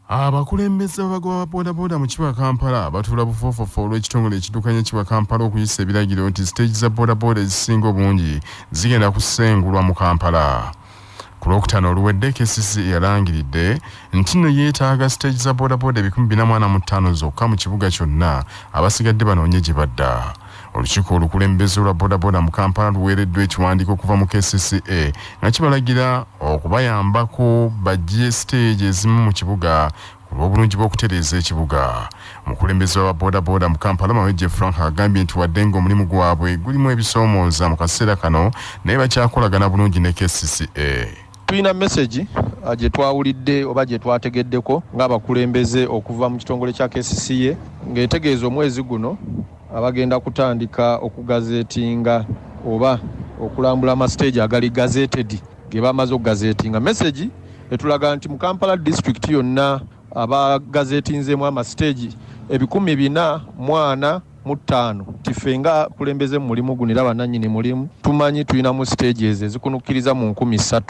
Abakulembeze b'abagoba bodaboda mu kibuga Kampala batuula bufoofofo olw'ekitongole ekiddukanya kibuga Kampala okuyisa ebiragiro nti stage za bodaboda ezisinga obungi zigenda kusengulwa mu Kampala. Ku Lwokutaano oluwedde KCCA yalangiridde nti nno yeetaaga stage za bodaboda 445 zokka mu kibuga kyonna abasigadde banoonye gye badda. Olukiiko olukulembeze lwa bodaboda mu Kampala luweereddwa ekiwandiiko okuva mu KCCA nga kibalagira okubayambako bajje stage ezimu mu kibuga ku lw'obulungi bw'okutereeza ekibuga. Omukulembeze wa bodaboda mu Kampala Mawejje Frank agambye nti wadde ng'omulimu gwabwe gulimu ebisoomooza mu kaseera kano naye bakyakolagana bulungi ne KCCA. Tulina message gye twawulidde oba gye twategeddeko ng'abakulembeze okuva mu kitongole kya KCCA ng'etegeeza omwezi guno abagenda kutandika okugazeetinga oba okulambula amastage agali gazeted ge bamaze okugazeetinga. Message etulaga nti mu Kampala district yonna abagazeetinzeemu amastage 445 tife nga kulembeze mulimu gunira bananyini mulimu tumanyi tulina mu stages ezikunukiriza mu 13.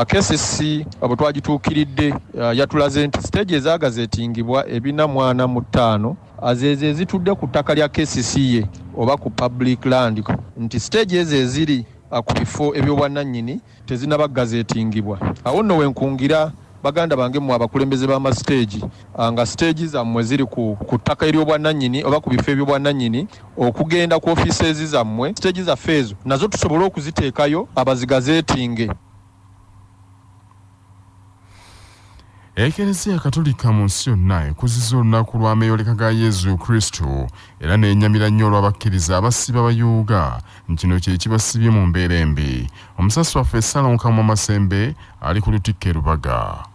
KCC abo twagituukiridde yatulaze nti stages zagazeetingibwa 445 azeze ezitudde ku ttaka lya KCCA oba ku public land nti stages eziri ku bifo ebyobwannannyini tezinaba gazeetingibwa. Awo nno wenkungira baganda bange mu abakulembeze b'ama stage nga stage zammwe ziri ku ttaka ery'obwannannyini oba ku bifo ebyobwannannyini okugenda ku offices zammwe stage zaffe ezo nazo tusobole okuziteekayo abazigazeetinge. Ekereziya Katolika mu nsi yonna ekuzizza olunaku lwa meeyoleka ga Yezu Kristo era n'enyamira nnyo olw'abakkiriza abasiba abayuuga kino kye kibasibye mu mbeera embi. Omusasi waffe Salonka mu Masembe ali ku Lutikko Lubaga.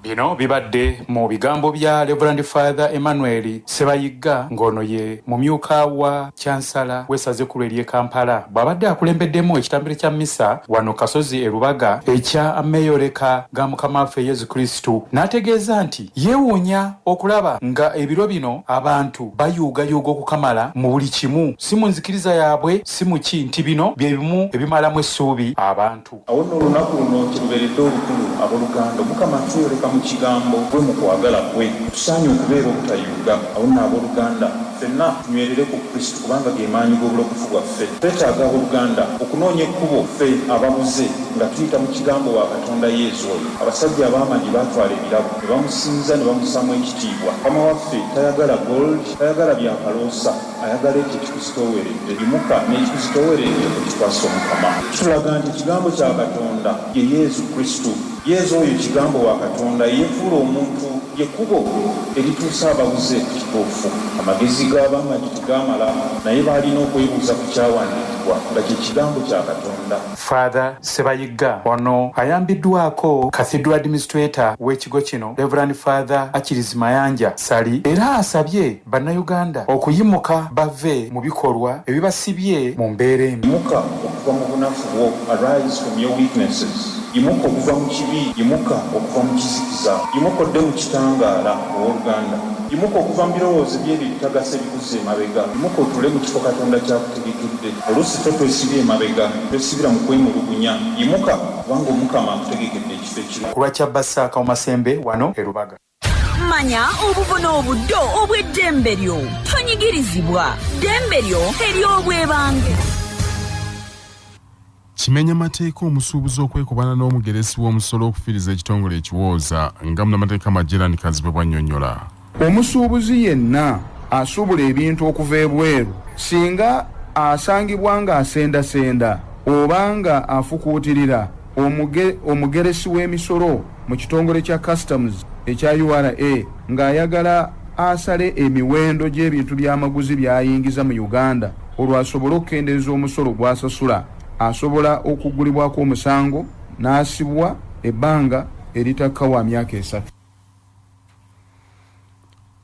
Bino bibadde mu bigambo bya Reverend Father Emmanuel Sebayigga ng'ono ye mumyuka wa Chansala w'essaza ery'e Kampala bw'abadde akulembeddemu ekitambiro kya Misa wano Kasozi e Lubaga ekya ameeyoleka ga Mukama waffe Yezu Kristo. N'ategeeza nti yeewuunya okulaba nga ebiro bino abantu bayuugayuuga okukamala mu buli kimu, si mu nzikiriza yaabwe, si mu ki, nti bino bye bimu ebimalamu essuubi abantu. Awo nno olunaku luno kiruberedde obukulu abooluganda Mukama tuyoleka mu kigambo gwe mu kwagala kwe tusaanye okubeera obutayuuga. Awo nno abooluganda ffenna tunywerere ku Kristo kubanga ge maanyi g'obulokofu bwaffe. Twetaaga abooluganda okunoonya ekkubo ffe ababuze nga tuyita mu kigambo wa Katonda Yezu oyo. Abasajja ab'amaanyi baatwala ebirabo ne bamusinza ne bamusaamu ekitiibwa. Mukama waffe tayagala gold, tayagala byakaloosa, ayagala ekyo ekikuzitooweredde. Yimuka n'ekikuzitooweredde okukikwasa Omukama. Kitulaga nti ekigambo kya Katonda ye Yezu Kristo. Yezu oyo kigambo wa Katonda yeefuula omuntu yekkubo erituusa ababuze ku kituufu. Amagezi g'ab'amaanyi tegaamala naye baalina okwebuuza ku kyawandiikibwa nga kye kigambo kya Katonda. Father Sebayigga ono ayambiddwako Cathedral Administrator w'ekigo kino Reverend Father Achilles Mayanja Sali era asabye bannayuganda okuyimuka bave mu bikolwa ebibasibye mu mbeera embi. Yimuka okuva mu bunafu bwo, arise from your weaknesses. Yimuka okuva mu kibi, yimuka okuva mu kizikiza, yimuka odde mu kitangaala owooluganda. Yimuka okuva mu birowoozo by'ebitagasa ebikuze emabega, yimuka otuule mu kifo Katonda kyakutegekedde. Oluusi twesibye emabega, twesibira mu kwemulugunya. Yimuka kubanga Omukama akutegekedde ekifo ekirala. Ku lwa Kyabbassaaka mu Masembe wano e Lubaga. Manya obuvuno obuddo obw'eddembe lyo tonyigirizibwa, ddembe lyo ery'obwebange. Kimenya mateeka omusuubuzi okwekubana n'omugeresi w'omusolo okufiiriza ekitongole ekiwooza nga munnamateeka Majerani Kazibe bw'annyonnyola. Omusuubuzi yenna asuubula ebintu okuva ebweru singa asangibwa ng'asendasenda oba nga afukuutirira omugeresi w'emisolo mu kitongole kya customs ekya URA ng'ayagala asale emiwendo gy'ebintu by'amaguzi by'ayingiza mu Uganda olwo asobole okukendeeza omusolo gw'asasula, asobola okugulibwako omusango n'asibwa ebbanga eritakka wa myaka 3.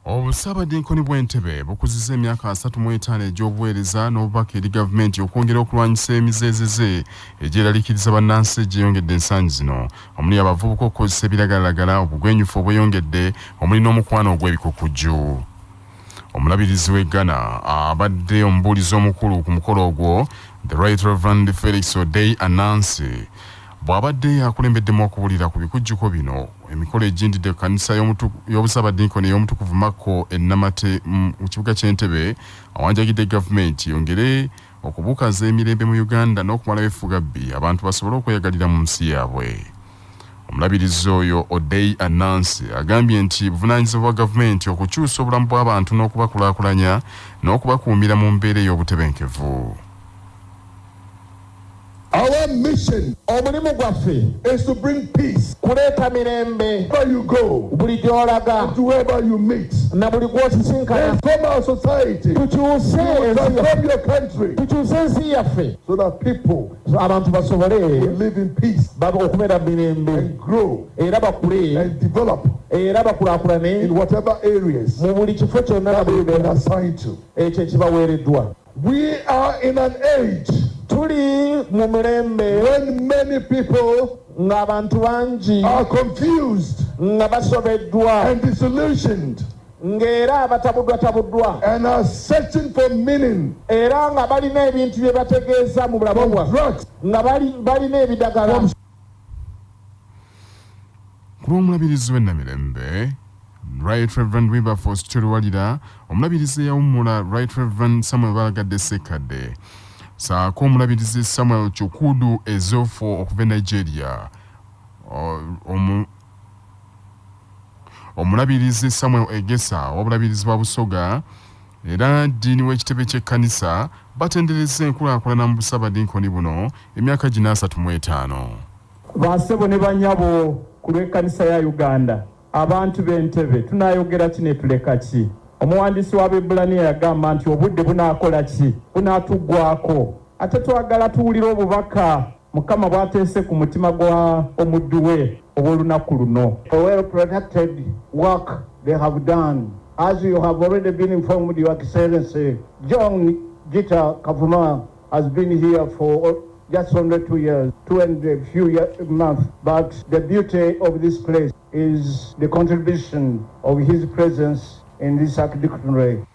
Obusaabadinkoni bw'Entebbe bukuzizza emyaka 35 egy'obuweereza n'obubaka eri gavumenti okwongera okulwanyisa emizeezeze egyeraliikiriza bannansi egyeyongedde ensangi zino omuli abavubuka okukozesa ebiragalalagala, obugwenyufu obweyongedde omuli n'omukwano ogw'ebikukujju. Omulabirizi w'e Ghana abadde omubuulizi omukulu ku mukolo ogwo the Right Reverend Felix Odei Anansi bw'abadde akulembeddemu okubuulira ku bikujjuko bino emikolo egindidde ekkanisa y'obusabadinkoni ey'omutukuvu Makko e Namate mu kibuga ky'Entebbe awanjagidde gavumenti yongere okubukaza emirembe mu Uganda n'okumalawo effugabbi abantu basobole okweyagalira mu nsi yaabwe. Omulabirizi oyo Odei Anansi agambye nti buvunaanyizibwa bwa gavumenti okukyusa obulamu bw'abantu n'okubakulaakulanya n'okubakuumira mu mbeera ey'obutebenkevu. Our mission is to bring peace wherever you go and to wherever you meet. Transform our society, transform your country, so that people will live in peace and grow and develop in whatever areas that they've been assigned to. We are in an age when many people are confused and disillusioned and are searching for meaning from drugs, Omulabirizi w'ennamirembe Right Reverend Wilberforce Chirwalira, omulabirizi eyawummula Right Reverend Samuel Balagadde Sekadde, saako omulabirizi Samuel Chukudu Ezofo okuva Nigeria, omulabirizi Samuel Egesa w'obulabirizi bwa Busoga era ddiini w'ekitebe ky'ekkanisa batendereza enkulaakulana mu busabadinkoni buno emyaka gina 35. Bassebo ne bannyabo ku lw'ekkanisa ya Uganda abantu b'Entebbe tunayogera kine tuleka ki? Omuwandiisi w'Abaebbulaniya yagamba nti obudde bunaakola ki? Bunaatuggwako. Ate twagala tuwulira obubaka Mukama bw'ateese ku mutima gwa omuddu we obw'olunaku luno. A well-protected work they have done. As you have already been informed, Your Excellency, John Gita Kavuma has been here for just under 2 years, 2 and a few months. But the beauty of this place is the contribution of his presence in this archdiaconry.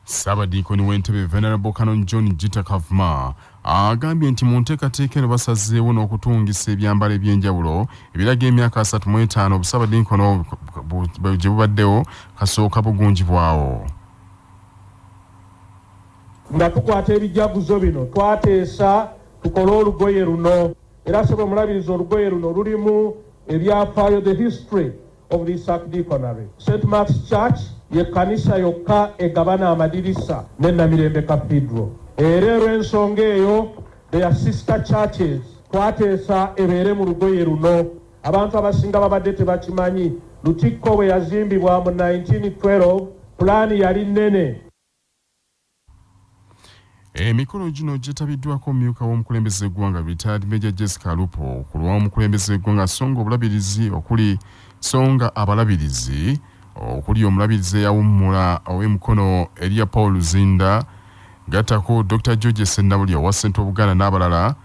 Sabadinkoni w'Entebbe Venerable Canon John Gita Kavuma agambye nti mu nteekateeka eno basazeewo n'okutungisa ebyambalo eby'enjawulo ebiraga emyaka 35 obusabadinkoni gye bubaddewo kasooka bugunjibwawo. Nga tukwata ebijaguzo bino twateesa tukole olugoye luno era sobe omulabirizi olugoye luno lulimu ebyafaayo the history of this archdiaconry. St. Mark's Church ye kanisa yokka egabana amadirisa n'Ennamirembe Cathedral. Era olw'ensonga eyo their sister churches twateesa ebeere mu lugoye luno. Abantu abasinga babadde tebakimanyi Lutikko bwe yazimbibwa mu 1912 pulaani yali nnene. Emikolo gino gyetabiddwako omumyuka w'omukulembeze w'eggwanga retired Major Jessica Lupo ku lw'omukulembeze w'eggwanga Songa obulabirizi okuli Songa abalabirizi okuli omulabirizi eyawummula ow'emikono Elia Paul Luzinda gattako Dr. George Sennabulya wa Ssente Obuganda n'abalala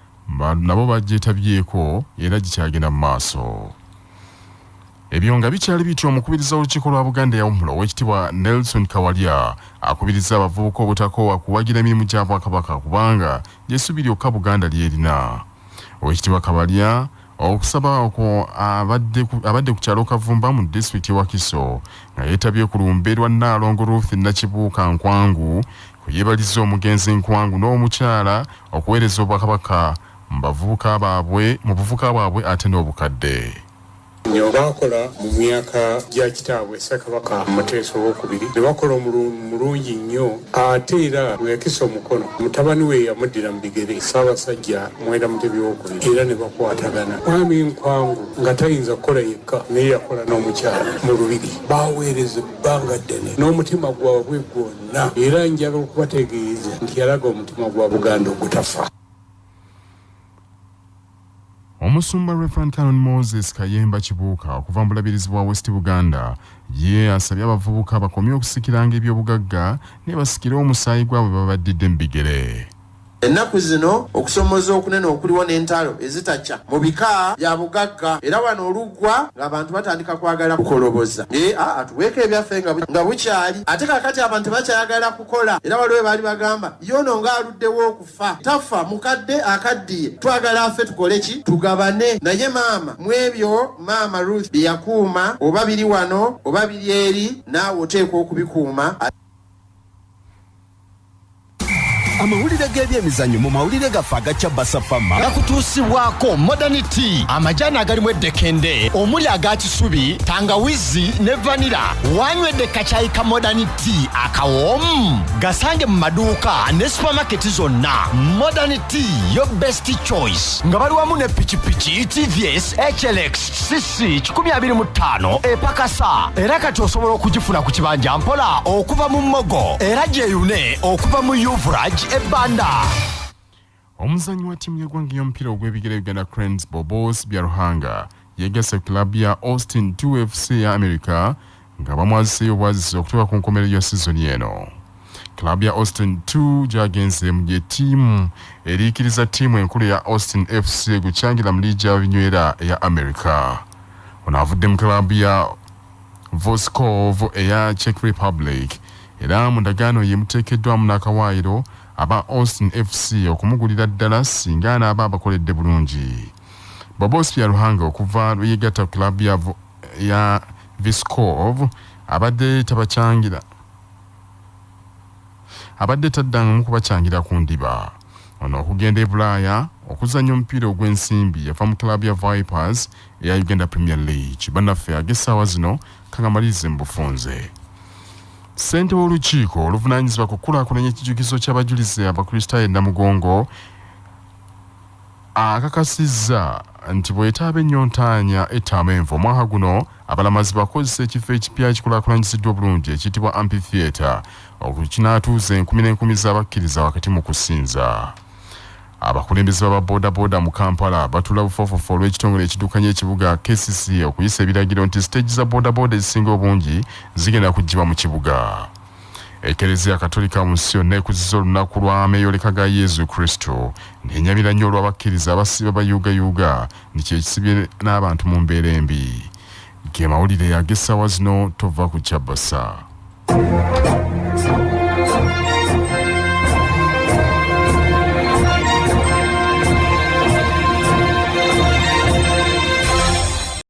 nabo bagyetabyeko era gikyagenda mu maaso. Ebyo nga bikyali bityo omukubiriza w'olukiiko lwa Buganda yawummula Oweekitiibwa Nelson Kawalya akubiriza abavubuka obutakoowa kuwagira emirimu gya Bwakabaka kubanga ly'essuubi lyokka Buganda ly'erina. Oweekitiibwa Kawalya okusaba okwo abadde ku kyalo Kavumba mu disitulikiti ya Wakiso nga yeetabye ku lumbe lwa Nnaalongo Ruth Nakibuuka Nkwangu kuyeebaliza omugenzi Nkwangu n'omukyala okuweereza Obwakabaka mu buvubuka bwabwe ate n'obukadde. Nyo bakola mu myaka gya kitaabwe Ssekabaka Muteesa II ne bakola omulungi nnyo ate era bwe yakisa omukono mutabani we yamuddira mu bigere Ssaabasajja Mwera Mutebi II era ne bakwatagana. Mwami Nkwangu nga tayinza kukola yekka naye yakola n'omukyala mu lubiri baaweereza ebbanga ddene n'omutima gwabwe gwonna era njagala okubategeeza nti yalaga omutima gwa Buganda ogutafa. Omusumba Reverend Canon Moses Kayemba Kibuuka okuva mu bulabirizi bwa West Buganda ye asabye abavubuka bakomye okusikiranga eby'obugagga ne basikire omusaayi gwabwe babaddidde mu bigere. ennaku zino okusomoza okunene okuliwo n'entalo ezitaca mu bika bya bugagga era wano oluggwa ng'abantu batandika kwagala kukoloboza atuweeko ebyaffe nga bukyali ate kakati abantu bakyayagala kukola era waliwo baali bagamba yono ng'aluddewo okufa tafa mukadde akaddiye twagala affe tukole ki tugabane naye maama mu ebyo maama Ruth bye yakuuma oba biri wano oba biri eri naawe oteekwa okubikuuma. amawulire g'ebyemizannyo mu mawulire gaffe agakya basafama gakutuusibwako modernity amajaani agalimu eddekende omuli agakisubi tangawizi ne vanira wanywedde kacaayi ka modernity akawoomu gasange mu maduuka ne supamaketi zonna. Modernity yo best choice nga bali wamu ne pikipiki tvs HLX cc 125 epakasa era kati osobola okugifuna ku kibanja mpola okuva mu Mmogo era gyeyune okuva mu Yuvrage ebanda. Omuzannyi wa ttiimu y'eggwanga y'omupiira ogw'ebigere Uganda Cranes Bobos Byaruhanga yeegase kilabu ya Austin 2 FC ya America nga bamwaziseeyo obwazisi okutuuka ku nkomerero ya sizoni eno. Kilabu ya Austin 2 gyagenze mu gye ttiimu eriikiriza ttiimu enkulu ya Austin FC gukyangira mu liigi y'abinywera eya America. Ono avudde mu kilabu ya Voskov eya Czech Republic era mu ndagaano yemuteekeddwamu n'akawaayiro aba Austin FC okumugulira ddala singa anaaba abakoledde bulungi. Bobos Byaruhanga okuva lweyegatta ku kilabu ya Voskov abadde taddangamu kubakyangira ku ndiba. Ono okugenda e Bulaaya okuzannya omupiira ogw'ensimbi yava mu kilabu ya Vipers eya Uganda Premier League. Bannaffe ag'essaawa zino kangamalirize mu bufunze. Ssente w'olukiiko oluvunaanyizibwa ku kukulaakulanya ekijukizo ky'abajulizi abakristaayo Namugongo akakasizza nti bw'etaaba ennyontaanya ettaamu envu omwaka guno abalamazi bakozesa ekifo ekipya ekikulaakulanyiziddwa obulungi ekiyitibwa amphitheatre okukinaatuuza enkumi n'enkumi z'abakkiriza wakati mu kusinza. Abakulembeze b'ababoodabooda mu Kampala batula bufofofo olw'ekitongole ekiddukanya ekibuga KCC okuyisa ebiragiro nti siteegi za boodabooda ezisinga obungi zigenda kuggyibwa mu kibuga. Ekereziya Katolika mu nsi yonna ekuzizza olunaku lwa meeyoleka ga Yezu Kristo n'enyamira nnyo olw'abakkiriza abasiba bayuugayuuga ni kyekisibye n'abantu mu mbeera embi. Ge mawulire ag'essaawa zino tova ku Kyabasa.